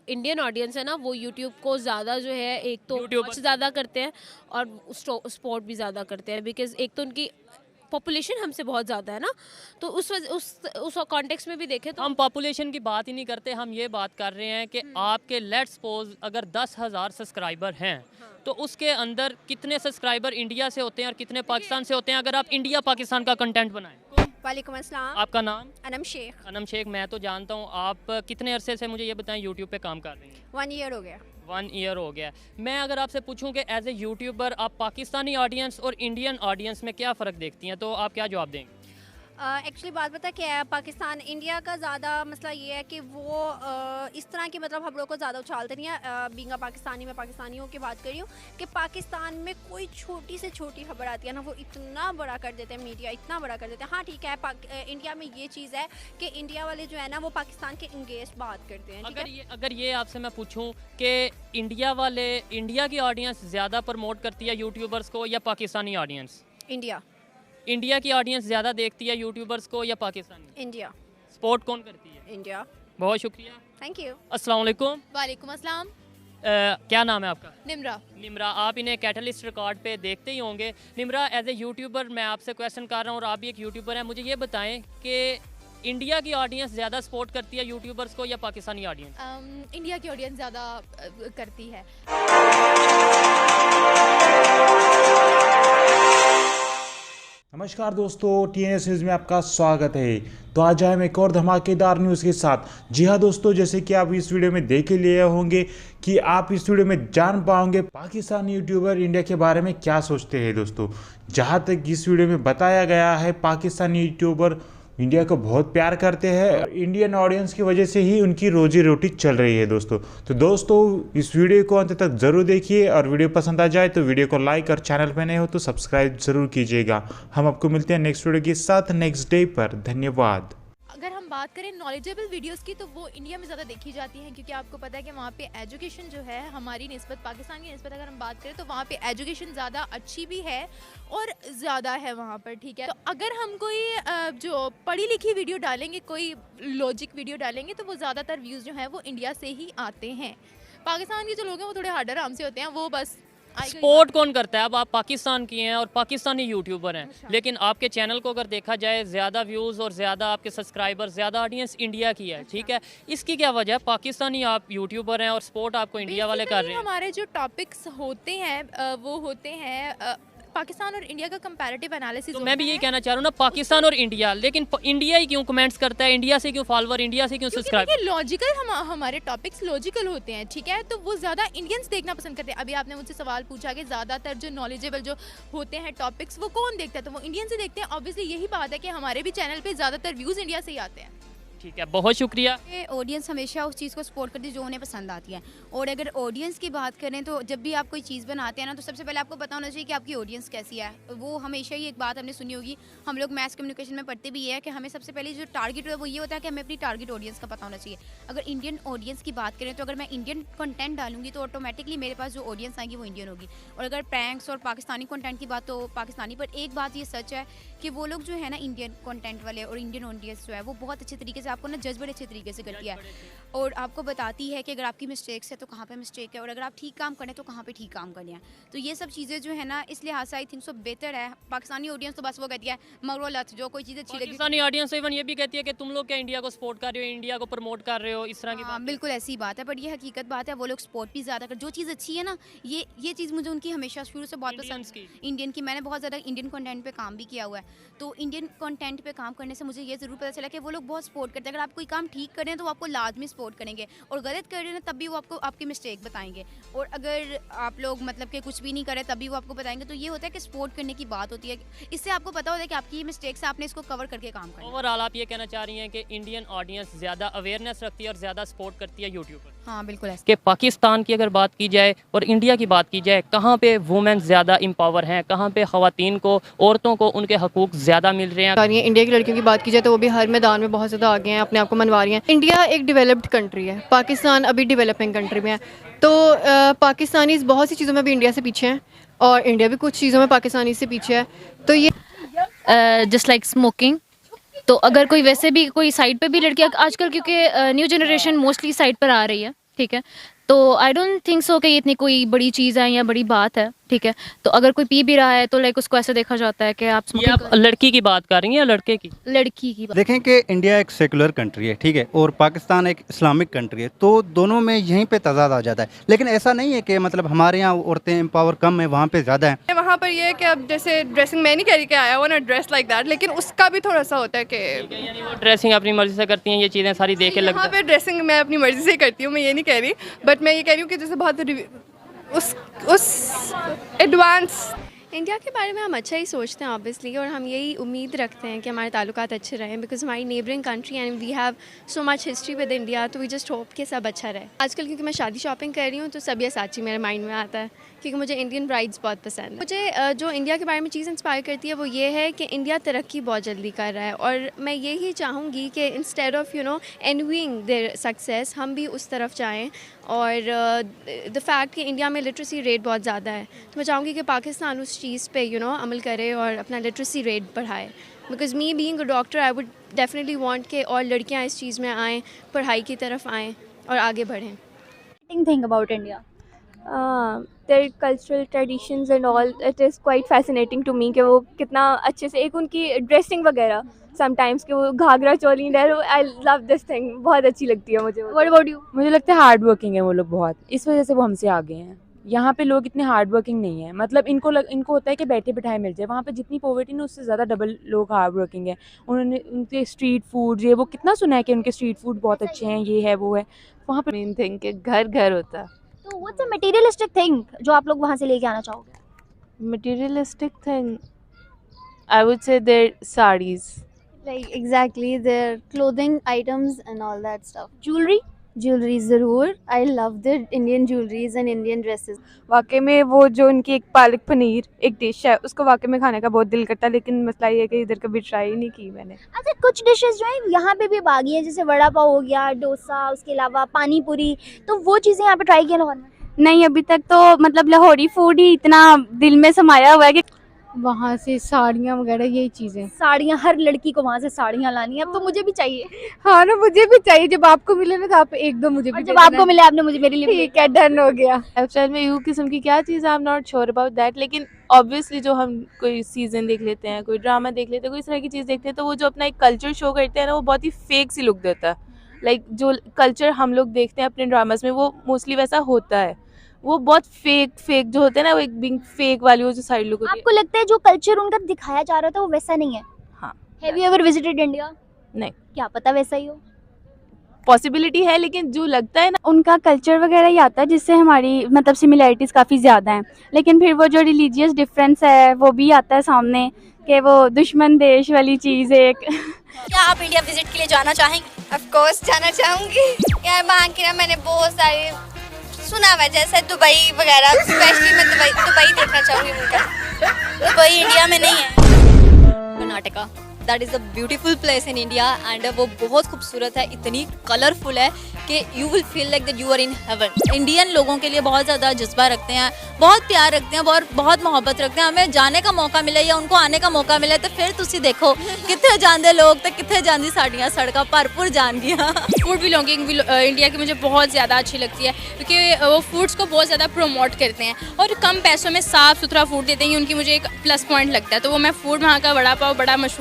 Indian audience है ना, वो यूट्यूब को ज़्यादा जो है, एक तो यूट्यूब वॉच ज़्यादा करते हैं और सपोर्ट भी ज़्यादा करते हैं, बिकॉज एक तो उनकी पॉपुलेशन हमसे बहुत ज़्यादा है ना, तो उस कॉन्टेक्स्ट में भी देखें तो हम पॉपुलेशन की बात ही नहीं करते, हम ये बात कर रहे हैं कि आपके लेट्स सपोज अगर 10,000 सब्सक्राइबर हैं तो उसके अंदर कितने सब्सक्राइबर इंडिया से होते हैं और कितने पाकिस्तान से होते हैं, अगर आप इंडिया पाकिस्तान का कंटेंट बनाएं। वालेकुम अस्सलाम। आपका नाम? अनम शेख। अनम शेख, मैं तो जानता हूँ। आप कितने अरसे से, मुझे ये बताएं, यूट्यूब पे काम कर रही हैं? 1 ईयर हो गया। 1 ईयर हो गया। मैं अगर आपसे पूछूं कि एज ए यूट्यूबर आप पाकिस्तानी ऑडियंस और इंडियन ऑडियंस में क्या फ़र्क देखती हैं, तो आप क्या जवाब देंगे? एक्चुअली बात पता क्या है, पाकिस्तान इंडिया का ज़्यादा मसला ये है कि वो इस तरह की मतलब हम लोग को ज़्यादा उछालते नहीं है। बींगा पाकिस्तानी, मैं पाकिस्तानियों की बात कर रही हूँ कि पाकिस्तान में कोई छोटी से छोटी खबर आती है ना, वो इतना बड़ा कर देते हैं, मीडिया इतना बड़ा कर देते हैं। हाँ ठीक है, इंडिया में ये चीज़ है कि इंडिया वाले जो है ना वो पाकिस्तान के इंगेज बात करते हैं। अगर ये आपसे मैं पूछूं कि इंडिया की ऑडियंस ज़्यादा प्रमोट करती है यूट्यूबर्स को या पाकिस्तानी ऑडियंस? इंडिया की ऑडियंस ज़्यादा देखती है यूट्यूबर्स को या पाकिस्तानी? इंडिया। सपोर्ट कौन करती है? इंडिया। बहुत शुक्रिया, थैंक यू। अस्सलाम वालेकुम। वालेकुम अस्सलाम। क्या नाम है आपका? निम्रा। निम्रा, आप इन्हें कैटलिस्ट रिकॉर्ड पे देखते ही होंगे। निम्रा, एज ए यूट्यूबर मैं आपसे क्वेश्चन कर रहा हूँ और आप भी एक यूट्यूबर हैं, मुझे ये बताएं कि इंडिया की ऑडियंस ज़्यादा सपोर्ट करती है यूट्यूबर्स को या पाकिस्तानी ऑडियंस? इंडिया की ऑडियंस ज़्यादा करती है। नमस्कार दोस्तों, TNS न्यूज़ में आपका स्वागत है। तो आज आए हम एक और धमाकेदार न्यूज़ के साथ। जी हाँ दोस्तों, जैसे कि आप इस वीडियो में देख ही लिए होंगे कि आप इस वीडियो में जान पाओगे पाकिस्तानी यूट्यूबर इंडिया के बारे में क्या सोचते हैं। दोस्तों, जहाँ तक इस वीडियो में बताया गया है, पाकिस्तानी यूट्यूबर इंडिया को बहुत प्यार करते हैं और इंडियन ऑडियंस की वजह से ही उनकी रोजी रोटी चल रही है। दोस्तों इस वीडियो को अंत तक ज़रूर देखिए और वीडियो पसंद आ जाए तो वीडियो को लाइक और चैनल पे नए हो तो सब्सक्राइब ज़रूर कीजिएगा। हम आपको मिलते हैं नेक्स्ट वीडियो के साथ नेक्स्ट डे पर। धन्यवाद। अगर हम बात करें नॉलेजेबल वीडियोस की, तो वो इंडिया में ज़्यादा देखी जाती हैं, क्योंकि आपको पता है कि वहाँ पे एजुकेशन जो है हमारी निस्बत, पाकिस्तान की निस्बत अगर हम बात करें तो वहाँ पे एजुकेशन ज़्यादा अच्छी भी है और ज़्यादा है वहाँ पर। ठीक है, तो अगर हम कोई जो पढ़ी लिखी वीडियो डालेंगे, कोई लॉजिक वीडियो डालेंगे, तो वो ज़्यादातर व्यूज़ जो हैं वो इंडिया से ही आते हैं। पाकिस्तान के जो लोग हैं वो थोड़े हार्डर आराम से होते हैं, वो बस सपोर्ट कौन करता है? अब आप पाकिस्तान की हैं और पाकिस्तानी यूट्यूबर हैं, लेकिन आपके चैनल को अगर देखा जाए ज़्यादा व्यूज़ और ज़्यादा आपके सब्सक्राइबर, ज़्यादा ऑडियंस इंडिया की है। ठीक है, इसकी क्या वजह है? पाकिस्तानी आप यूट्यूबर हैं और सपोर्ट आपको इंडिया वाले कर रहे हैं। हमारे जो टॉपिक्स होते हैं वो होते हैं पाकिस्तान और इंडिया का कंपैरेटिव एनालिसिस। तो मैं भी यही कहना चाह रहा हूँ ना, पाकिस्तान और इंडिया, लेकिन इंडिया ही क्यों कमेंट्स करता है? इंडिया से क्यों फॉलोवर, इंडिया से क्यों सब्सक्राइबर? लॉजिकल हमारे टॉपिक्स लॉजिकल होते हैं। ठीक है, तो वो ज़्यादा इंडियंस देखना पसंद करते हैं। अभी आपने मुझसे सवाल पूछा कि ज़्यादातर जो नॉलेजेबल जो होते हैं टॉपिक्स वो कौन देखता है, तो वो इंडियंस ही देखते हैं। ऑब्वियसली यही बात है कि हमारे भी चैनल पे ज़्यादातर व्यूज़ इंडिया से ही आते हैं। ठीक है, बहुत शुक्रिया। ऑडियंस हमेशा उस चीज़ को सपोर्ट करती है जो उन्हें पसंद आती है। और अगर ऑडियंस की बात करें तो जब भी आप कोई चीज़ बनाते हैं ना, तो सबसे पहले आपको पता होना चाहिए कि आपकी ऑडियंस कैसी है। वो हमेशा ही एक बात हमने सुनी होगी, हम लोग मैस कम्युनिकेशन में पढ़ते भी है कि हमें सबसे पहले जो टारगेट है वो ये होता है कि हमें अपनी टारगेट ऑडियंस का पता होना चाहिए। अगर इंडियन ऑडियंस की बात करें तो अगर मैं इंडियन कंटेंट डालूंगी तो ऑटोमेटिकली मेरे पास जो ऑडियंस आएगी वो इंडियन होगी। और अगर प्रैंक्स और पाकिस्तानी कंटेंट की बात तो पाकिस्तानी। पर एक बात ये सच है कि वो लोग जो है ना, इंडियन कंटेंट वाले और इंडियन ऑडियंस जो है वो बहुत अच्छे तरीके से आपको ना जज बड़े अच्छे तरीके से करती है और आपको बताती है कि अगर आपकी मिस्टेक्स है तो कहाँ पे मिस्टेक है और अगर आप ठीक काम करें तो कहाँ पे ठीक काम करने हैं। तो ये सब चीज़ें जो है ना, इस लिहाज से आई थिंक सो बेहतर है। पाकिस्तानी ऑडियंस तो बस वो कहती है मगरो लत, जो कोई चीज़ अच्छी लगी। पाकिस्तानी ऑडियंस इवन ये भी कहती है कि तुम लोग क्या इंडिया को सपोर्ट कर रहे हो, इंडिया को प्रमोट कर रहे हो, इस तरह की बात। बिल्कुल ऐसी बात है, बट ये हकीकत बात है। वो लोग सपोर्ट भी ज़्यादा कर, जो चीज़ अच्छी है ना, ये चीज़ मुझे उनकी हमेशा शुरू से बहुत पसंद। इंडियन की मैंने बहुत ज़्यादा इंडियन कंटेंट पे काम भी किया हुआ है, तो इंडियन कंटेंट पे काम करने से मुझे ये ज़रूर पता चला कि वो लोग बहुत सपोर्ट करते हैं। अगर आप कोई काम ठीक करें तो वो आपको लाजमी सपोर्ट करेंगे और गलत कर रहे हैं तब भी वो आपको आपकी मिस्टेक बताएंगे। और अगर आप लोग मतलब कि कुछ भी नहीं करें तभी वो आपको बताएंगे। तो ये होता है कि सपोर्ट करने की बात होती है, इससे आपको पता होता है कि आपकी मिस्टेक्स है, आपने इसको कवर करके काम करना है। ओवरऑल आप ये कहना चाह रही हैं कि इंडियन ऑडियंस ज़्यादा अवेयरनेस रखती है और ज़्यादा सपोर्ट करती है यूट्यूब पर? हाँ बिल्कुल ऐसा। कि पाकिस्तान की अगर बात की जाए और इंडिया की बात की जाए, कहाँ पे वुमेन ज़्यादा एम्पावर हैं, कहाँ पे ख़वातीन को, औरतों को उनके हकूक़ ज़्यादा मिल रहे हैं? इंडिया की लड़कियों की बात की जाए तो वो भी हर मैदान में बहुत ज़्यादा आगे हैं, अपने आप को मनवा रही हैं। इंडिया एक डेवलप्ड कंट्री है, पाकिस्तान अभी डेवलपिंग कंट्री में है। तो पाकिस्तानी बहुत सी चीज़ों में भी इंडिया से पीछे हैं और इंडिया भी कुछ चीज़ों में पाकिस्तानी से पीछे है। तो ये जस्ट लाइक स्मोकिंग, तो अगर कोई वैसे भी कोई साइड पे भी लड़कियां आजकल, क्योंकि न्यू जनरेशन मोस्टली साइड पर आ रही है, ठीक है। तो आई डोंट थिंक सो कि ये इतनी कोई बड़ी चीज़ है या बड़ी बात है, ठीक है। तो अगर कोई पी भी रहा है तो लाइक उसको ऐसा देखा जाता है कि आप ये smoking आप लड़की की बात कर रही हैं या लड़के की? लड़की की बात। देखें कि इंडिया एक सेकुलर कंट्री है, ठीक है, और पाकिस्तान एक इस्लामिक कंट्री है, तो दोनों में यहीं पे तजाद आ जाता है। लेकिन ऐसा नहीं है कि मतलब हमारे यहाँ औरतें एम्पावर कम है, वहाँ पे ज़्यादा है। वहाँ पर ये है कि अब जैसे ड्रेसिंग मैं नहीं कह रही कि आया हुआ ना ड्रेस लाइक दैट, लेकिन उसका भी थोड़ा सा होता है कि यानी वो ड्रेसिंग अपनी मर्जी से करती हैं, ये चीज़ें सारी देख के यहाँ लगता है। पे ड्रेसिंग मैं अपनी मर्जी से ही करती हूँ, मैं ये नहीं कह रही, बट मैं ये कह रही हूँ कि जैसे बहुत उस एडवांस इंडिया के बारे में हम अच्छा ही सोचते हैं ऑब्वियसली, और हम यही उम्मीद रखते हैं कि हमारे ताल्लुकात अच्छे रहें, बिकॉज हमारी neighbouring country and we have so much history with India, तो वी जस्ट होप कि सब अच्छा रहे। आजकल क्योंकि मैं शादी शॉपिंग कर रही हूँ तो सब्यसाची मेरे माइंड में आता है, क्योंकि मुझे इंडियन ब्राइड्स बहुत पसंद है। मुझे जो इंडिया के बारे में चीज़ इंस्पायर करती है वो ये है कि इंडिया तरक्की बहुत जल्दी कर रहा है, और मैं यही चाहूँगी कि instead of envying their success हम भी उस तरफ जाएँ। और द फैक्ट कि इंडिया में लिटरेसी रेट बहुत ज़्यादा है, तो मैं चाहूँगी कि पाकिस्तान उस चीज़ पे अमल करे और अपना लिटरेसी रेट बढ़ाए। Because me being a doctor I would definitely want कि और लड़कियाँ इस चीज़ में आएँ, पढ़ाई की तरफ आएँ और आगे बढ़ें। Think about India their cultural traditions and all, it is quite fascinating to me कि वो कितना अच्छे से, एक उनकी ड्रेसिंग वगैरह समटाइम्स कि वो घाघरा चोली डाल, आई लव दिस थिंग, बहुत अच्छी लगती है मुझे। What about you? मुझे लगता है हार्ड वर्किंग है वो लोग बहुत, इस वजह से वो हमसे आगे हैं। यहाँ पे लोग इतने हार्ड वर्किंग नहीं है, मतलब इनको होता है कि बैठे बिठाए मिल जाए। वहाँ पे जितनी पॉवर्टी ना उससे ज़्यादा डबल लोग हार्ड वर्किंग है। उन्होंने उनके स्ट्रीट फूड ये वो कितना सुना है कि उनके स्ट्रीट फूड बहुत अच्छे हैं, ये है वो है। वहाँ पर मेन थिंग कि घर घर होता है। तो व्हाट्स अ मटेरियलिस्टिक थिंग जो आप लोग वहाँ से लेके आना चाहोगे? Materialistic thing, I would say their sarees. Like exactly their clothing items and all that stuff. Jewelry? Jewellery ज़रूर, I love the Indian jewelleries and Indian dresses. वाकई में वो जो उनकी एक पालक पनीर एक डिश है उसको वाकई में खाने का बहुत दिल करता है, लेकिन मसला ये है कि इधर कभी ट्राई नहीं की मैंने। अच्छा, कुछ डिशेस जो है यहाँ पे भी बागी हैं, जैसे वड़ा पाव हो गया, डोसा, उसके अलावा पानी पूरी, तो वो चीज़ें यहाँ पे ट्राई किया लाहौर में? नहीं, अभी तक तो मतलब लाहौरी फूड ही इतना दिल में समाया हुआ है कि वहाँ से साड़ियाँ वगैरह यही चीज़ें। साड़ियाँ, हर लड़की को वहाँ से साड़ियाँ लानी है, अब तो मुझे भी चाहिए। हाँ ना, मुझे भी चाहिए। जब आपको मिले ना तो आप एक दो मुझे भी, जब आपको मिले आपने मुझे मेरे लिए ठीक है, डन हो गया। एक्चुअल में यू किस्म की क्या चीज़, I am not sure about that, लेकिन ऑब्वियसली जो हम कोई सीज़न देख लेते हैं, कोई ड्रामा देख लेते हैं, कोई इस तरह की चीज़ देखते हैं, तो वो जो अपना एक कल्चर शो करते हैं ना, वो बहुत ही फेक सी लुक देता है। लाइक जो कल्चर हम लोग देखते हैं अपने ड्रामास में वो मोस्टली वैसा होता है, वो बहुत फेक जो होते हैं ना, वो एक बिंग फेक वाली वो जो साइड लुक होती है। आपको लगता है जो कल्चर उनका दिखाया जा रहा था वो वैसा नहीं है? हाँ। Have you ever visited India? नहीं। क्या पता वैसा ही हो, पॉसिबिलिटी है, लेकिन जो लगता है ना उनका कल्चर वगैरह ही आता है जिससे हमारी मतलब सिमिलैरिटीज़ काफ़ी ज़्यादा हैं, लेकिन फिर वो जो रिलीजियस डिफरेंस है वो भी आता है सामने कि वो दुश्मन देश वाली चीज़ एक। क्या आप इंडिया विजिट के लिए जाना चाहेंगे? ऑफ कोर्स जाना चाहूँगी यार। वहाँ की ना मैंने बहुत सारे सुना हुआ है, जैसे दुबई वगैरह, स्पेशली मैं दुबई देखना चाहूँगी। दुबई इंडिया में नहीं है। Karnataka, that is a beautiful place in India and वो बहुत खूबसूरत है, इतनी कलरफुल है कि you will feel like that you are in heaven. Indian लोगों के लिए बहुत ज़्यादा जज्बा रखते हैं, बहुत प्यार रखते हैं, बहुत मोहब्बत रखते हैं। हमें जाने का मौका मिले या उनको आने का मौका मिले तो फिर तुसी देखो कितने जाते लोग तो कितने जाती साड़ियाँ सड़क भरपूर जान दियाँ। फूड बिलोंगिंग इंडिया की मुझे बहुत ज़्यादा अच्छी लगती है, क्योंकि वो फूड्स को बहुत ज़्यादा प्रमोट करते हैं और कम पैसों में साफ़ सुथरा फूड देते हैं, उनकी मुझे एक प्लस पॉइंट लगता है। तो वो मैं फूड वहाँ का वड़ा पाव बड़ा मशहूर